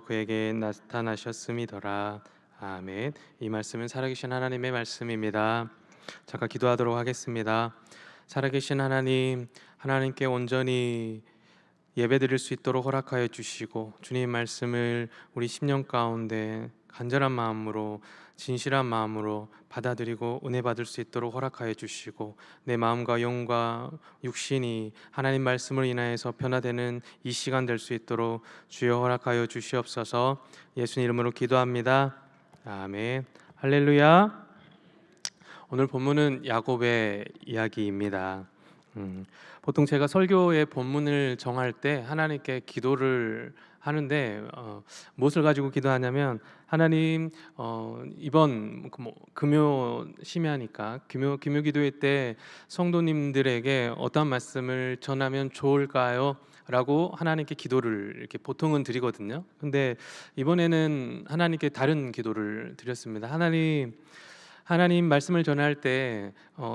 그에게 나타나셨음이더라. 아멘. 이 말씀은 살아계신 하나님의 말씀입니다. 잠깐 기도하도록 하겠습니다. 살아계신 하나님, 하나님께 온전히 예배드릴 수 있도록 허락하여 주시고, 주님 말씀을 우리 심령 가운데 간절한 마음으로, 진실한 마음으로 받아들이고 은혜 받을 수 있도록 허락하여 주시고, 내 마음과 영과 육신이 하나님 말씀을 인하여서 변화되는 이 시간 될 수 있도록 주여 허락하여 주시옵소서. 예수님 이름으로 기도합니다. 아멘. 할렐루야. 오늘 본문은 야곱의 이야기입니다. 보통 제가 설교의 본문을 정할 때 하나님께 기도를 하는데 무엇을 가지고 기도하냐면, 하나님 이번 금요 심야니까 금요 기도회 때 성도님들에게 어떤 말씀을 전하면 좋을까요? 라고 하나님께 기도를 이렇게 보통은 드리거든요. 근데 이번에는 하나님께 다른 기도를 드렸습니다. 하나님 말씀을 전할 때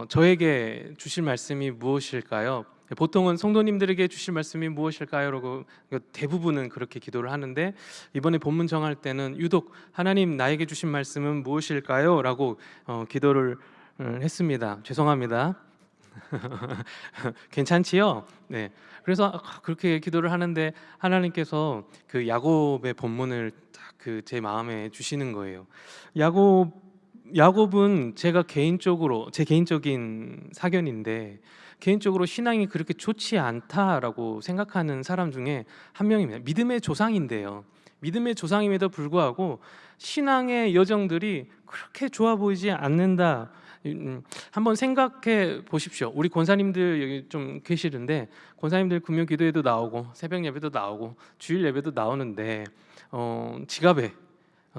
저에게 주실 말씀이 무엇일까요? 보통은 성도님들에게 주실 말씀이 무엇일까요? 라고 대부분은 그렇게 기도를 하는데, 이번에 본문 정할 때는 유독 하나님 나에게 주신 말씀은 무엇일까요? 라고 기도를 했습니다. 죄송합니다. 괜찮지요? 네. 그래서 그렇게 기도를 하는데 하나님께서 그 야곱의 본문을 딱 제 마음에 주시는 거예요. 야곱은 제 개인적인 사견인데, 개인적으로 신앙이 그렇게 좋지 않다라고 생각하는 사람 중에 한 명입니다. 믿음의 조상인데요. 믿음의 조상임에도 불구하고 신앙의 여정들이 그렇게 좋아 보이지 않는다. 한번 생각해 보십시오. 우리 권사님들 여기 좀 계시는데, 권사님들 금요 기도회도 나오고 새벽 예배도 나오고 주일 예배도 나오는데 지갑에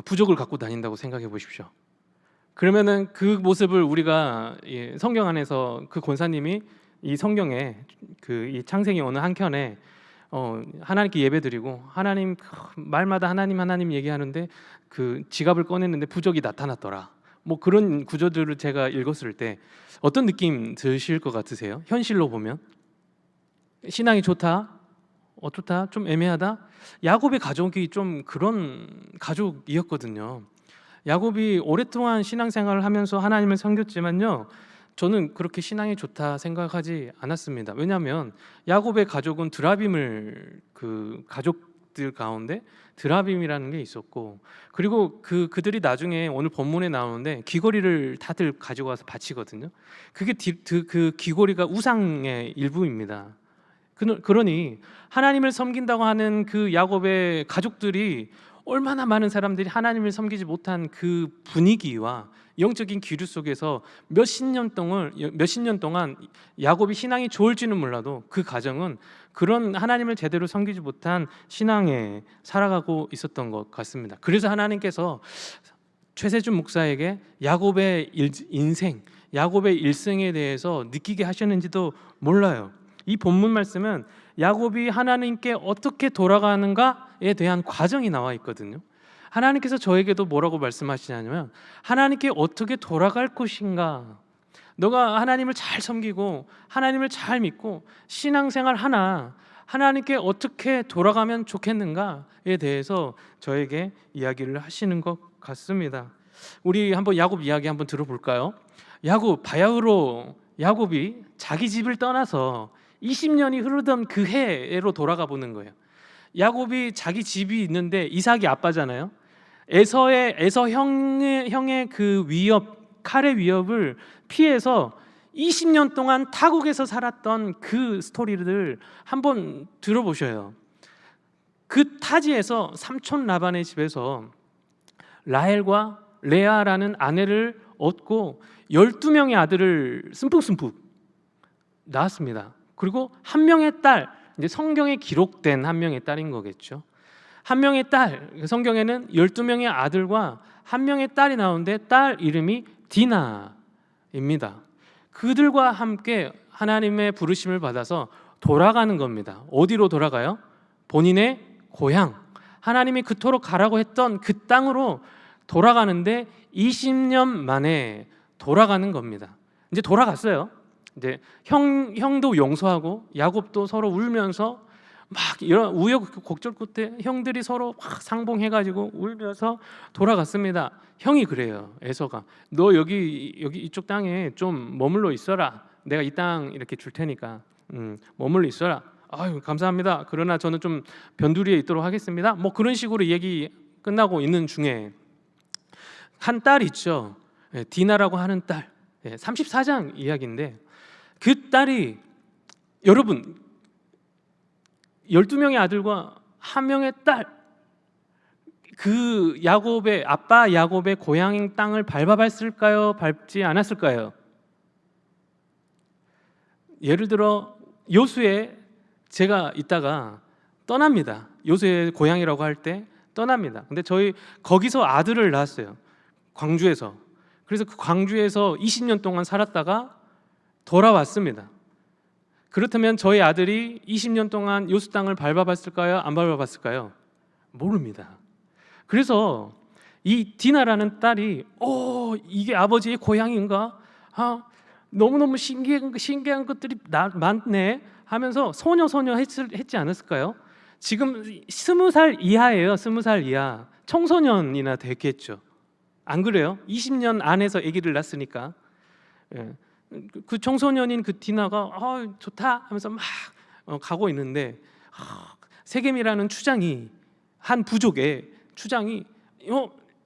부족을 갖고 다닌다고 생각해 보십시오. 그러면은 그 모습을 우리가 성경 안에서 그 권사님이 이 성경에 이 창세기 어느 한켠에 하나님께 예배드리고 하나님 말마다 하나님 얘기하는데 그 지갑을 꺼냈는데 부적이 나타났더라, 뭐 그런 구조들을 제가 읽었을 때 어떤 느낌 드실 것 같으세요? 현실로 보면 신앙이 좋다, 어떻다, 좀 애매하다. 야곱의 가족이 좀 그런 가족이었거든요. 야곱이 오랫동안 신앙생활을 하면서 하나님을 섬겼지만요, 저는 그렇게 신앙이 좋다 생각하지 않았습니다. 왜냐하면 야곱의 가족은 드라빔을 가족들 가운데 드라빔이라는 게 있었고, 그리고 그들이 나중에 오늘 본문에 나오는데 귀걸이를 다들 가지고 와서 바치거든요. 그게 그 귀걸이가 우상의 일부입니다. 그러니 하나님을 섬긴다고 하는 그 야곱의 가족들이, 얼마나 많은 사람들이 하나님을 섬기지 못한 그 분위기와 영적인 기류 속에서 몇십 년 동안 야곱이 신앙이 좋을지는 몰라도 그 가정은 그런 하나님을 제대로 섬기지 못한 신앙에 살아가고 있었던 것 같습니다. 그래서 하나님께서 최세준 목사에게 야곱의 인생, 야곱의 일생에 대해서 느끼게 하셨는지도 몰라요. 이 본문 말씀은 야곱이 하나님께 어떻게 돌아가는가에 대한 과정이 나와 있거든요. 하나님께서 저에게도 뭐라고 말씀하시냐면, 하나님께 어떻게 돌아갈 것인가, 너가 하나님을 잘 섬기고 하나님을 잘 믿고 신앙생활 하나 하나님께 어떻게 돌아가면 좋겠는가에 대해서 저에게 이야기를 하시는 것 같습니다. 우리 한번 야곱 이야기 한번 들어볼까요? 바야흐로 야곱이 자기 집을 떠나서 20년이 흐르던 그 해로 돌아가 보는 거예요. 야곱이 자기 집이 있는데, 이삭이 아빠잖아요. 에서 형의 그 칼의 위협을 피해서 20년 동안 타국에서 살았던 그 스토리를 한번 들어보셔요. 그 타지에서 삼촌 라반의 집에서 라헬과 레아라는 아내를 얻고 12명의 아들을 슴푹슴푹 낳았습니다. 그리고 한 명의 딸, 이제 성경에 기록된 한 명의 딸인 거겠죠. 한 명의 딸, 성경에는 12명의 아들과 한 명의 딸이 나오는데 딸 이름이 디나입니다. 그들과 함께 하나님의 부르심을 받아서 돌아가는 겁니다. 어디로 돌아가요? 본인의 고향, 하나님이 그토록 가라고 했던 그 땅으로 돌아가는데 20년 만에 돌아가는 겁니다. 이제 돌아갔어요. 이제 형도 용서하고 야곱도 서로 울면서 막 이런 우여곡절 끝에 형들이 서로 막 상봉해가지고 울면서 돌아갔습니다. 형이 그래요. 에서가 너 여기 이쪽 땅에 좀 머물러 있어라. 내가 이 땅 이렇게 줄 테니까 머물러 있어라. 아유 감사합니다. 그러나 저는 좀 변두리에 있도록 하겠습니다. 뭐 그런 식으로 얘기 끝나고 있는 중에 한 딸 있죠. 디나라고 하는 딸. 34장 이야기인데 그 딸이 여러분 12명의 아들과 1명의 딸, 그 야곱의 아빠 야곱의 고향 땅을 밟아봤을까요? 밟지 않았을까요? 예를 들어 요수에 제가 있다가 떠납니다. 요수의 고향이라고 할 때 떠납니다. 근데 저희 거기서 아들을 낳았어요. 광주에서. 그래서 그 광주에서 20년 동안 살았다가 돌아왔습니다. 그렇다면 저희 아들이 20년 동안 요수 땅을 밟아봤을까요? 안 밟아봤을까요? 모릅니다. 그래서 이 디나라는 딸이 이게 아버지의 고향인가? 너무너무 신기한 것들이 많네 하면서 소녀 했지 않았을까요? 지금 20살 이하예요. 20살 이하. 청소년이나 됐겠죠. 안 그래요? 20년 안에서 아기를 낳았으니까. 그 청소년인 그 디나가 좋다 하면서 막 가고 있는데 세겜이라는 추장이 한 부족의 추장이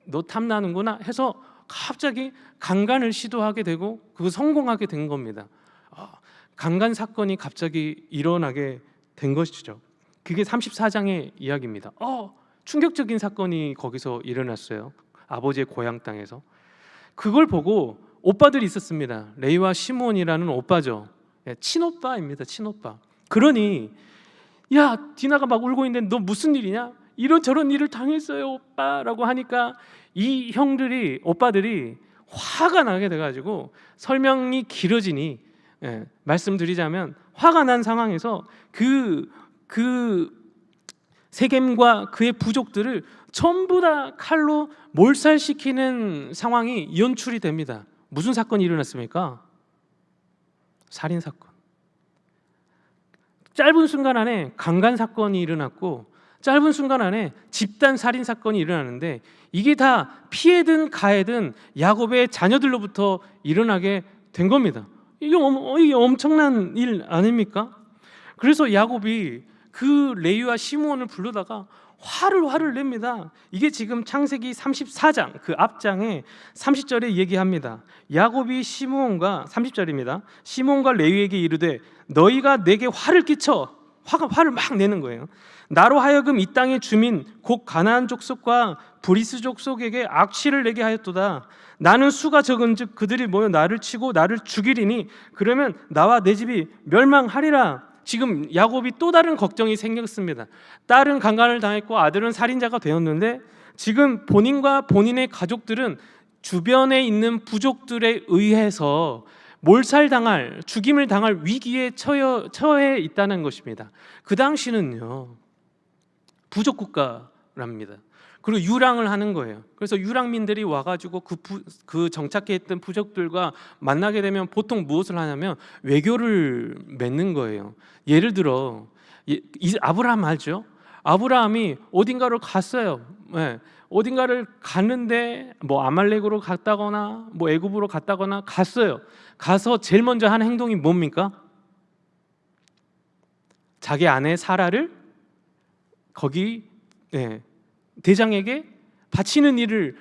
너 탐나는구나 해서 갑자기 강간을 시도하게 되고 그 성공하게 된 겁니다. 강간 사건이 갑자기 일어나게 된 것이죠. 그게 34장의 이야기입니다. 충격적인 사건이 거기서 일어났어요. 아버지의 고향 땅에서. 그걸 보고 오빠들이 있었습니다. 레이와 시므온이라는 오빠죠. 친오빠입니다. 친오빠. 그러니 야 디나가 막 울고 있는데 너 무슨 일이냐? 이런저런 일을 당했어요 오빠라고 하니까 이 형들이 오빠들이 화가 나게 돼가지고 설명이 길어지니 말씀드리자면 화가 난 상황에서 그 세겜과 그의 부족들을 전부 다 칼로 몰살시키는 상황이 연출이 됩니다. 무슨 사건이 일어났습니까? 살인 사건. 짧은 순간 안에 강간 사건이 일어났고 짧은 순간 안에 집단 살인 사건이 일어나는데 이게 다 피해든 가해든 야곱의 자녀들로부터 일어나게 된 겁니다. 이게 엄청난 일 아닙니까? 그래서 야곱이 그 레위와 시므온을 부르다가 화를 냅니다. 이게 지금 창세기 34장 그 앞장에 30절에 얘기합니다. 야곱이 시므온과 30절입니다. 시므온과 레위에게 이르되 너희가 내게 화를 끼쳐 화를 막 내는 거예요. 나로 하여금 이 땅의 주민 곧 가나안 족속과 브리스 족속에게 악취를 내게 하였도다. 나는 수가 적은즉 그들이 모여 나를 치고 나를 죽이리니 그러면 나와 내 집이 멸망하리라. 지금 야곱이 또 다른 걱정이 생겼습니다. 딸은 강간을 당했고 아들은 살인자가 되었는데 지금 본인과 본인의 가족들은 주변에 있는 부족들에 의해서 몰살당할, 죽임을 당할 위기에 처해 있다는 것입니다. 그 당시는요 부족 국가랍니다. 그리고 유랑을 하는 거예요. 그래서 유랑민들이 와가지고 그 정착해 있던 부족들과 만나게 되면 보통 무엇을 하냐면 외교를 맺는 거예요. 예를 들어 아브라함 알죠? 아브라함이 어딘가를 갔어요. 어딘가를 갔는데 뭐 아말렉으로 갔다거나 뭐 애굽으로 갔다거나 갔어요. 가서 제일 먼저 하는 행동이 뭡니까? 자기 아내 사라를 거기 대장에게 바치는 일을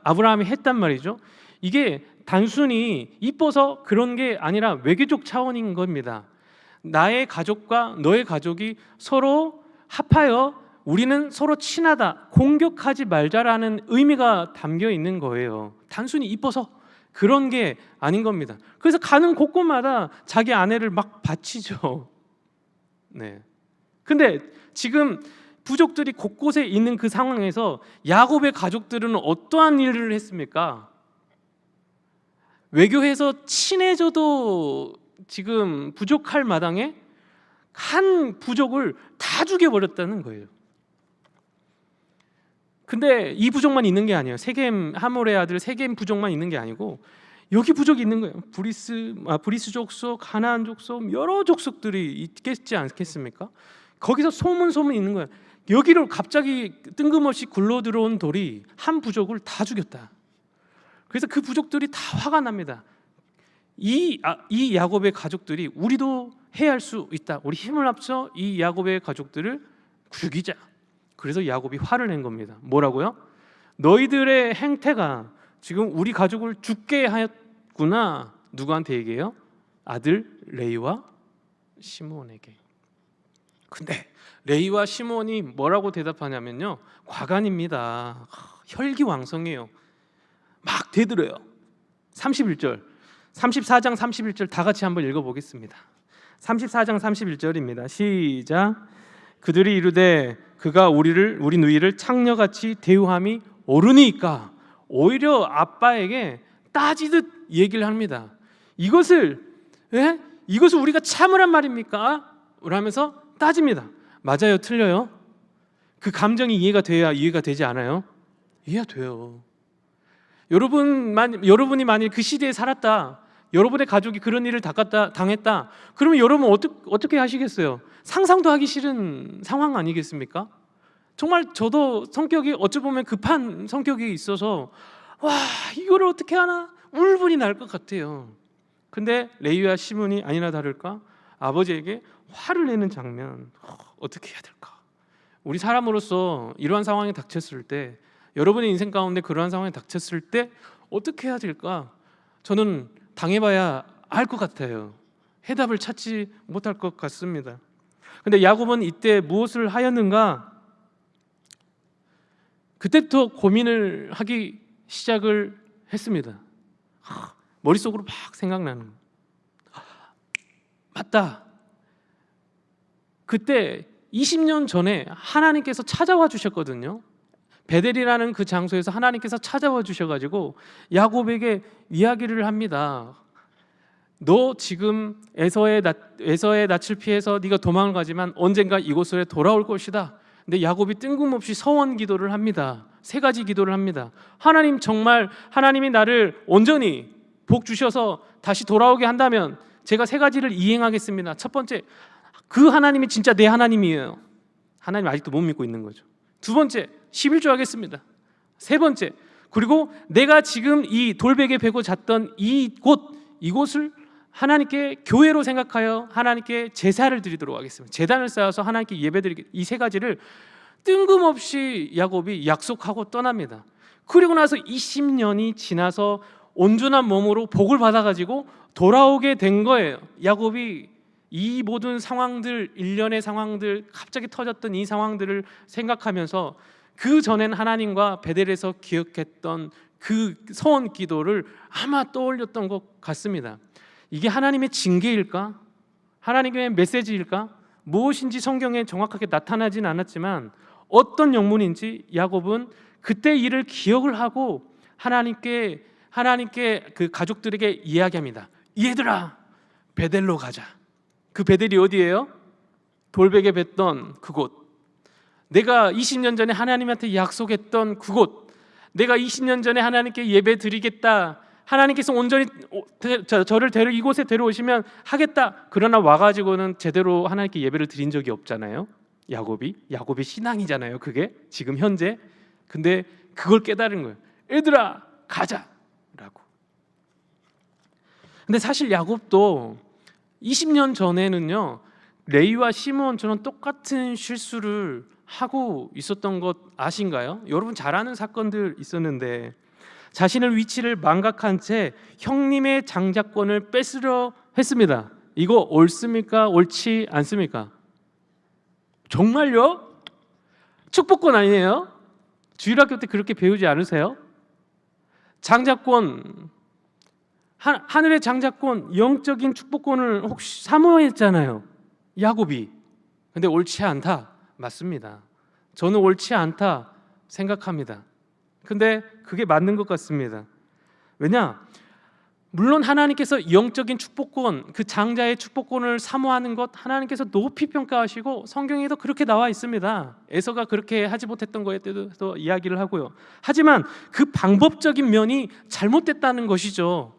아브라함이 했단 말이죠. 이게 단순히 이뻐서 그런 게 아니라 외교적 차원인 겁니다. 나의 가족과 너의 가족이 서로 합하여 우리는 서로 친하다, 공격하지 말자라는 의미가 담겨 있는 거예요. 단순히 이뻐서 그런 게 아닌 겁니다. 그래서 가는 곳곳마다 자기 아내를 막 바치죠. 근데 지금 부족들이 곳곳에 있는 그 상황에서 야곱의 가족들은 어떠한 일을 했습니까? 외교해서 친해져도 지금 부족할 마당에 한 부족을 다 죽여버렸다는 거예요. 근데 이 부족만 있는 게 아니에요. 세겜 하몰의 아들 세겜 부족만 있는 게 아니고 여기 부족이 있는 거예요. 브리스 족속, 가나안 족속 여러 족속들이 있겠지 않겠습니까? 거기서 소문 있는 거예요. 여기를 갑자기 뜬금없이 굴러 들어온 돌이 한 부족을 다 죽였다. 그래서 그 부족들이 다 화가 납니다. 이 야곱의 가족들이 우리도 해할 수 있다. 우리 힘을 합쳐 이 야곱의 가족들을 죽이자. 그래서 야곱이 화를 낸 겁니다. 뭐라고요? 너희들의 행태가 지금 우리 가족을 죽게 하였구나. 누구한테 얘기해요? 아들 레이와 시므온에게. 근데 레이와 시므온이 뭐라고 대답하냐면요, 과간입니다. 혈기왕성해요. 막 대들어요. 31절, 34장 31절 다 같이 한번 읽어보겠습니다. 34장 31절입니다. 시작. 그들이 이르되 그가 우리 누이를 창녀같이 대우함이 옳으니까. 오히려 아빠에게 따지듯 얘기를 합니다. 이것을 우리가 참으란 말입니까? 라면서 따집니다. 맞아요, 틀려요? 그 감정이 이해가 돼야 이해가 되지 않아요? 이해가 돼요. 여러분이 만약 그 시대에 살았다, 여러분의 가족이 그런 일을 당했다, 그러면 여러분 어떻게 하시겠어요? 상상도 하기 싫은 상황 아니겠습니까? 정말 저도 성격이 어찌 보면 급한 성격이 있어서 와, 이거를 어떻게 하나 울분이 날 것 같아요. 근데 레위와 시므온이 아니나 다를까 아버지에게 화를 내는 장면, 어떻게 해야 될까? 우리 사람으로서 이러한 상황이 닥쳤을 때, 여러분의 인생 가운데 그러한 상황이 닥쳤을 때 어떻게 해야 될까? 저는 당해봐야 알 것 같아요. 해답을 찾지 못할 것 같습니다. 근데 야곱은 이때 무엇을 하였는가? 그때부터 고민을 하기 시작을 했습니다. 머릿속으로 막 생각나는 거예요. 맞다. 그때 20년 전에 하나님께서 찾아와 주셨거든요. 베델이라는 그 장소에서 하나님께서 찾아와 주셔가지고 야곱에게 이야기를 합니다. 너 지금 에서의 낯을 피해서 네가 도망을 가지만 언젠가 이곳으로 돌아올 것이다. 근데 야곱이 뜬금없이 서원 기도를 합니다. 3가지 기도를 합니다. 하나님, 정말 하나님이 나를 온전히 복 주셔서 다시 돌아오게 한다면 제가 3가지를 이행하겠습니다. 첫 번째, 그 하나님이 진짜 내 하나님이에요. 하나님 아직도 못 믿고 있는 거죠. 2번째, 11조 하겠습니다. 3번째, 그리고 내가 지금 이 돌베개 베고 잤던 이곳을 하나님께 교회로 생각하여 하나님께 제사를 드리도록 하겠습니다. 제단을 쌓아서 하나님께 예배드리겠습니다. 이 3가지를 뜬금없이 야곱이 약속하고 떠납니다. 그리고 나서 20년이 지나서 온전한 몸으로 복을 받아가지고 돌아오게 된 거예요. 야곱이 이 모든 상황들, 일련의 상황들, 갑자기 터졌던 이 상황들을 생각하면서 그 전엔 하나님과 베델에서 기억했던 그 서원 기도를 아마 떠올렸던 것 같습니다. 이게 하나님의 징계일까? 하나님의 메시지일까? 무엇인지 성경에 정확하게 나타나진 않았지만 어떤 영문인지 야곱은 그때 일을 기억을 하고 하나님께 그 가족들에게 이야기합니다. 얘들아, 베델로 가자. 그 베델이 어디예요? 돌베개 뱉던 그곳. 내가 20년 전에 하나님한테 약속했던 그곳. 내가 20년 전에 하나님께 예배 드리겠다. 하나님께서 온전히 저를 이곳에 데려오시면 하겠다. 그러나 와가지고는 제대로 하나님께 예배를 드린 적이 없잖아요. 야곱이 신앙이잖아요. 그게 지금 현재. 근데 그걸 깨달은 거예요. 얘들아, 가자라고. 근데 사실 야곱도 20년 전에는요, 레위와 시므온처럼 똑같은 실수를 하고 있었던 것 아신가요? 여러분 잘 아는 사건들 있었는데 자신의 위치를 망각한 채 형님의 장자권을 뺏으려 했습니다. 이거 옳습니까? 옳지 않습니까? 정말요? 축복권 아니에요? 주일학교 때 그렇게 배우지 않으세요? 장자권, 하늘의 장자권, 영적인 축복권을 혹시 사모했잖아요, 야곱이. 근데 옳지 않다, 맞습니다. 저는 옳지 않다 생각합니다. 근데 그게 맞는 것 같습니다. 왜냐? 물론 하나님께서 영적인 축복권, 그 장자의 축복권을 사모하는 것 하나님께서 높이 평가하시고 성경에도 그렇게 나와 있습니다. 에서가 그렇게 하지 못했던 거에 대해서 이야기를 하고요. 하지만 그 방법적인 면이 잘못됐다는 것이죠.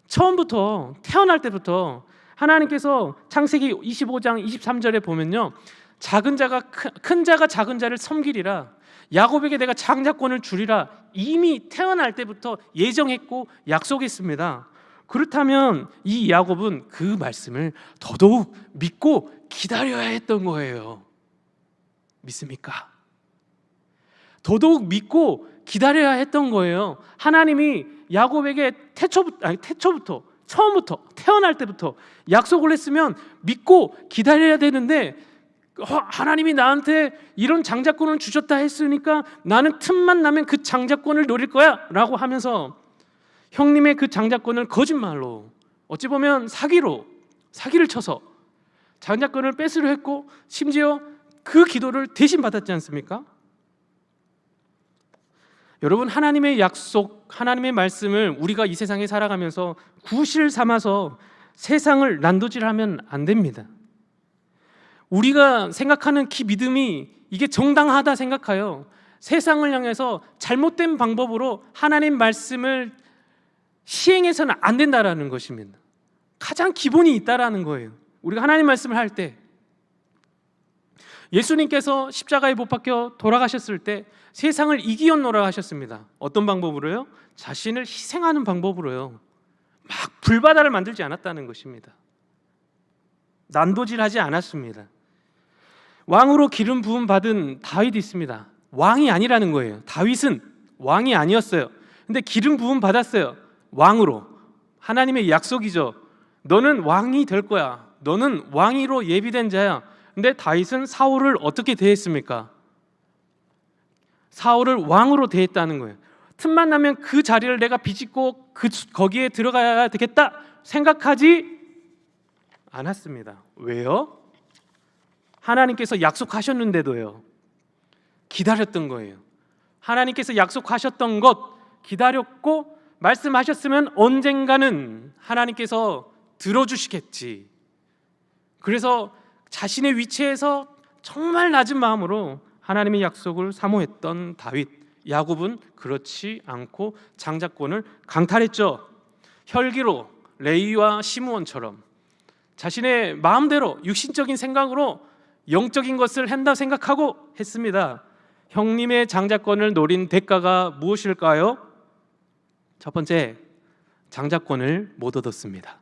처음부터, 태어날 때부터 하나님께서 창세기 25장 23절에 보면요, 작은 자가 큰 자가 작은 자를 섬기리라. 야곱에게 내가 장자권을 주리라. 이미 태어날 때부터 예정했고 약속했습니다. 그렇다면 이 야곱은 그 말씀을 더더욱 믿고 기다려야 했던 거예요. 믿습니까? 더더욱 믿고 기다려야 했던 거예요. 하나님이 야곱에게 처음부터 태어날 때부터 약속을 했으면 믿고 기다려야 되는데, 하나님이 나한테 이런 장자권을 주셨다 했으니까 나는 틈만 나면 그 장자권을 노릴 거야 라고 하면서 형님의 그 장자권을 거짓말로, 어찌 보면 사기를 쳐서 장자권을 뺏으려 했고, 심지어 그 기도를 대신 받았지 않습니까? 여러분, 하나님의 약속, 하나님의 말씀을 우리가 이 세상에 살아가면서 구실 삼아서 세상을 난도질하면 안 됩니다. 우리가 생각하는 믿음이 이게 정당하다 생각하여 세상을 향해서 잘못된 방법으로 하나님 말씀을 시행해서는 안 된다라는 것입니다. 가장 기본이 있다라는 거예요. 우리가 하나님 말씀을 할 때, 예수님께서 십자가에 못 박혀 돌아가셨을 때 세상을 이기었노라 하셨습니다. 어떤 방법으로요? 자신을 희생하는 방법으로요. 막 불바다를 만들지 않았다는 것입니다. 난도질하지 않았습니다. 왕으로 기름 부음 받은 다윗이 있습니다. 왕이 아니라는 거예요. 다윗은 왕이 아니었어요. 근데 기름 부음 받았어요. 왕으로. 하나님의 약속이죠. 너는 왕이 될 거야. 너는 왕위로 예비된 자야. 근데 다윗은 사울을 어떻게 대했습니까? 사울을 왕으로 대했다는 거예요. 틈만 나면 그 자리를 내가 비집고 거기에 들어가야 되겠다 생각하지 않았습니다. 왜요? 하나님께서 약속하셨는데도요. 기다렸던 거예요. 하나님께서 약속하셨던 것 기다렸고, 말씀하셨으면 언젠가는 하나님께서 들어주시겠지. 그래서 자신의 위치에서 정말 낮은 마음으로 하나님의 약속을 사모했던 다윗. 야곱은 그렇지 않고 장자권을 강탈했죠. 혈기로 레위와 시므온처럼 자신의 마음대로 육신적인 생각으로 영적인 것을 한다 생각하고 했습니다. 형님의 장자권을 노린 대가가 무엇일까요? 첫 번째, 장자권을 못 얻었습니다.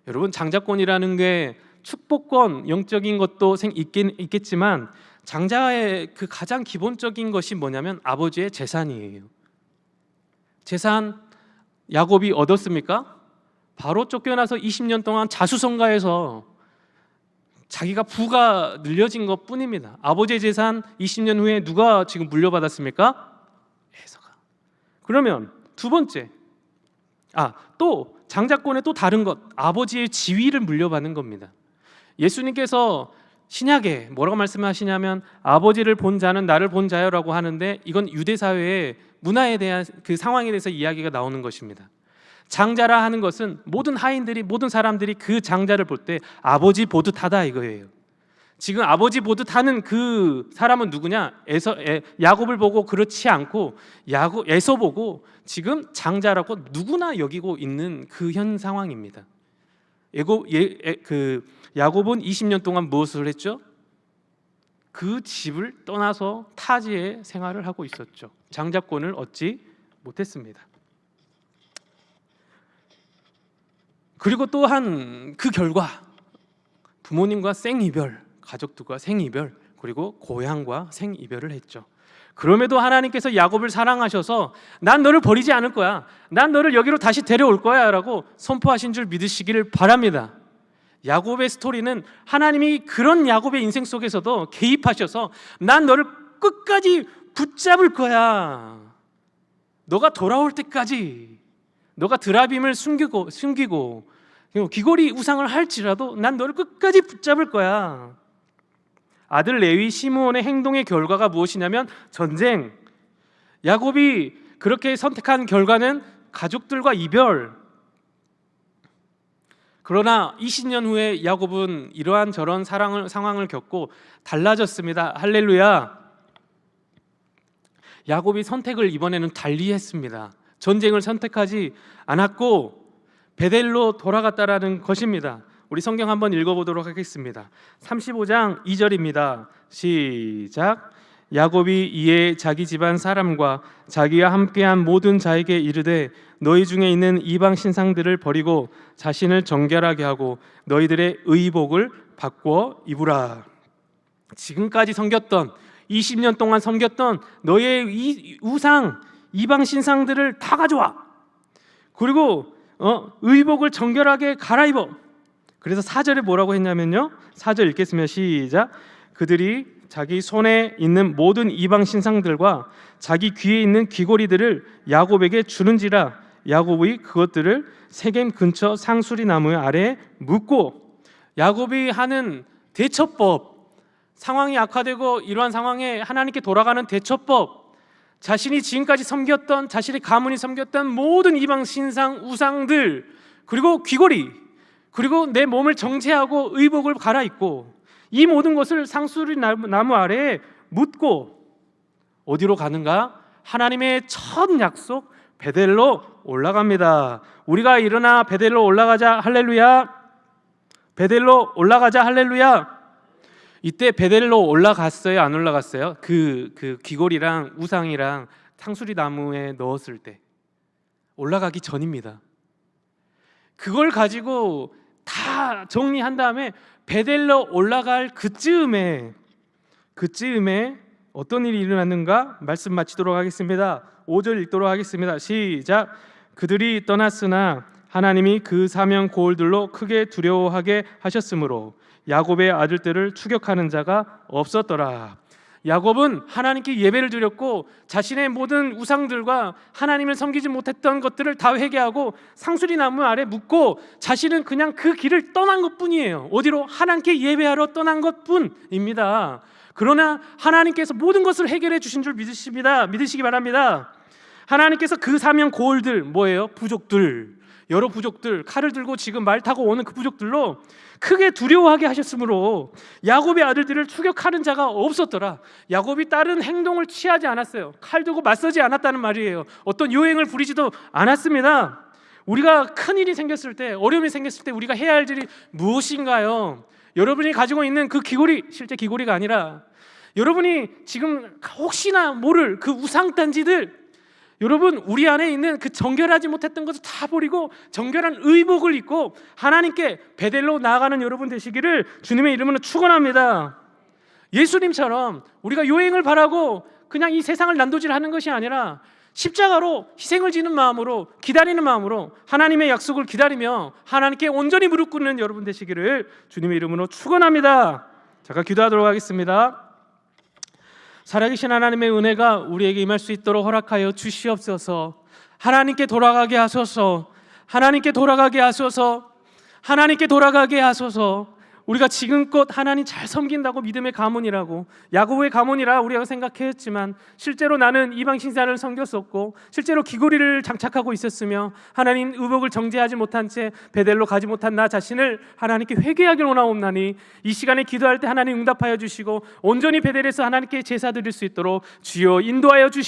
여러분, 장자권이라는 게 축복권, 영적인 것도 있겠지만 장자의 그 가장 기본적인 것이 뭐냐면 아버지의 재산이에요. 재산 야곱이 얻었습니까? 바로 쫓겨나서 20년 동안 자수성가해서 자기가 부가 늘려진 것 뿐입니다. 아버지의 재산 20년 후에 누가 지금 물려받았습니까? 에서가. 그러면 두 번째, 또 장자권의 또 다른 것, 아버지의 지위를 물려받는 겁니다. 예수님께서 신약에 뭐라고 말씀하시냐면 아버지를 본 자는 나를 본 자요라고 하는데, 이건 유대 사회의 문화에 대한 그 상황에 대해서 이야기가 나오는 것입니다. 장자라 하는 것은 모든 하인들이, 모든 사람들이 그 장자를 볼 때 아버지 보듯하다 이거예요. 지금 아버지 보듯하는 그 사람은 누구냐? 야곱을 보고 그렇지 않고 에서 보고 지금 장자라고 누구나 여기고 있는 그 현 상황입니다. 야곱은 20년 동안 무엇을 했죠? 그 집을 떠나서 타지에 생활을 하고 있었죠. 장자권을 얻지 못했습니다. 그리고 또한 그 결과 부모님과 생이별, 가족들과 생이별, 그리고 고향과 생이별을 했죠. 그럼에도 하나님께서 야곱을 사랑하셔서 난 너를 버리지 않을 거야, 난 너를 여기로 다시 데려올 거야 라고 선포하신 줄 믿으시기를 바랍니다. 야곱의 스토리는 하나님이 그런 야곱의 인생 속에서도 개입하셔서 난 너를 끝까지 붙잡을 거야, 너가 돌아올 때까지, 너가 드라빔을 숨기고 귀걸이 우상을 할지라도 난 너를 끝까지 붙잡을 거야. 아들 레위 시므온의 행동의 결과가 무엇이냐면 전쟁. 야곱이 그렇게 선택한 결과는 가족들과 이별. 그러나 20년 후에 야곱은 이러한 저런 상황을 겪고 달라졌습니다. 할렐루야. 야곱이 선택을 이번에는 달리 했습니다. 전쟁을 선택하지 않았고 베델로 돌아갔다라는 것입니다. 우리 성경 한번 읽어보도록 하겠습니다. 35장 2절입니다. 시작. 야곱이 이에 자기 집안 사람과 자기와 함께한 모든 자에게 이르되 너희 중에 있는 이방 신상들을 버리고 자신을 정결하게 하고 너희들의 의복을 바꾸어 입으라. 지금까지 섬겼던 20년 동안 섬겼던 너희의 이 우상 이방 신상들을 다 가져와. 그리고 의복을 정결하게 갈아입어. 그래서 4절에 뭐라고 했냐면요, 4절 읽겠습니다. 시작. 그들이 자기 손에 있는 모든 이방 신상들과 자기 귀에 있는 귀고리들을 야곱에게 주는지라. 야곱이 그것들을 세겜 근처 상수리 나무 아래에 묻고. 야곱이 하는 대처법, 상황이 악화되고 이러한 상황에 하나님께 돌아가는 대처법, 자신이 지금까지 섬겼던, 자신의 가문이 섬겼던 모든 이방 신상 우상들, 그리고 귀고리, 그리고 내 몸을 정죄하고 의복을 갈아입고 이 모든 것을 상수리 나무 아래에 묻고 어디로 가는가? 하나님의 첫 약속 베델로 올라갑니다. 우리가 일어나 베델로 올라가자 할렐루야. 베델로 올라가자 할렐루야. 이때 베델로 올라갔어요? 안 올라갔어요? 그 귀골이랑 우상이랑 상수리 나무에 넣었을 때 올라가기 전입니다. 그걸 가지고 다 정리한 다음에 베델로 올라갈 그쯤에 어떤 일이 일어났는가? 말씀 마치도록 하겠습니다. 5절 읽도록 하겠습니다. 시작. 그들이 떠났으나 하나님이 그 사명 고을들로 크게 두려워하게 하셨으므로 야곱의 아들들을 추격하는 자가 없었더라. 야곱은 하나님께 예배를 드렸고 자신의 모든 우상들과 하나님을 섬기지 못했던 것들을 다 회개하고 상수리 나무 아래 묻고 자신은 그냥 그 길을 떠난 것뿐이에요. 어디로? 하나님께 예배하러 떠난 것뿐입니다. 그러나 하나님께서 모든 것을 해결해 주신 줄 믿으시기 바랍니다. 하나님께서 그 사명 고을들, 뭐예요? 부족들, 여러 부족들, 칼을 들고 지금 말 타고 오는 그 부족들로 크게 두려워하게 하셨으므로 야곱의 아들들을 추격하는 자가 없었더라. 야곱이 다른 행동을 취하지 않았어요. 칼 들고 맞서지 않았다는 말이에요. 어떤 요행을 부리지도 않았습니다. 우리가 큰일이 생겼을 때, 어려움이 생겼을 때 우리가 해야 할 일이 무엇인가요? 여러분이 가지고 있는 그 귀고리, 실제 귀고리가 아니라 여러분이 지금 혹시나 모를 그 우상단지들, 여러분 우리 안에 있는 그 정결하지 못했던 것을 다 버리고 정결한 의복을 입고 하나님께 베델로 나아가는 여러분 되시기를 주님의 이름으로 축원합니다. 예수님처럼 우리가 요행을 바라고 그냥 이 세상을 난도질하는 것이 아니라 십자가로 희생을 지는 마음으로, 기다리는 마음으로 하나님의 약속을 기다리며 하나님께 온전히 무릎 꿇는 여러분 되시기를 주님의 이름으로 축원합니다. 잠깐 기도하도록 하겠습니다. 살아계신 하나님의 은혜가 우리에게 임할 수 있도록 허락하여 주시옵소서. 하나님께 돌아가게 하소서. 하나님께 돌아가게 하소서. 하나님께 돌아가게 하소서. 우리가 지금껏 하나님 잘 섬긴다고 믿음의 가문이라고, 야곱의 가문이라 우리가 생각했지만 실제로 나는 이방 신상을 섬겼었고 실제로 귀고리를 장착하고 있었으며 하나님 의복을 정죄하지 못한 채 베델로 가지 못한 나 자신을 하나님께 회개하기를 원하옵나니 이 시간에 기도할 때 하나님 응답하여 주시고 온전히 베델에서 하나님께 제사 드릴 수 있도록 주여 인도하여 주시옵소서.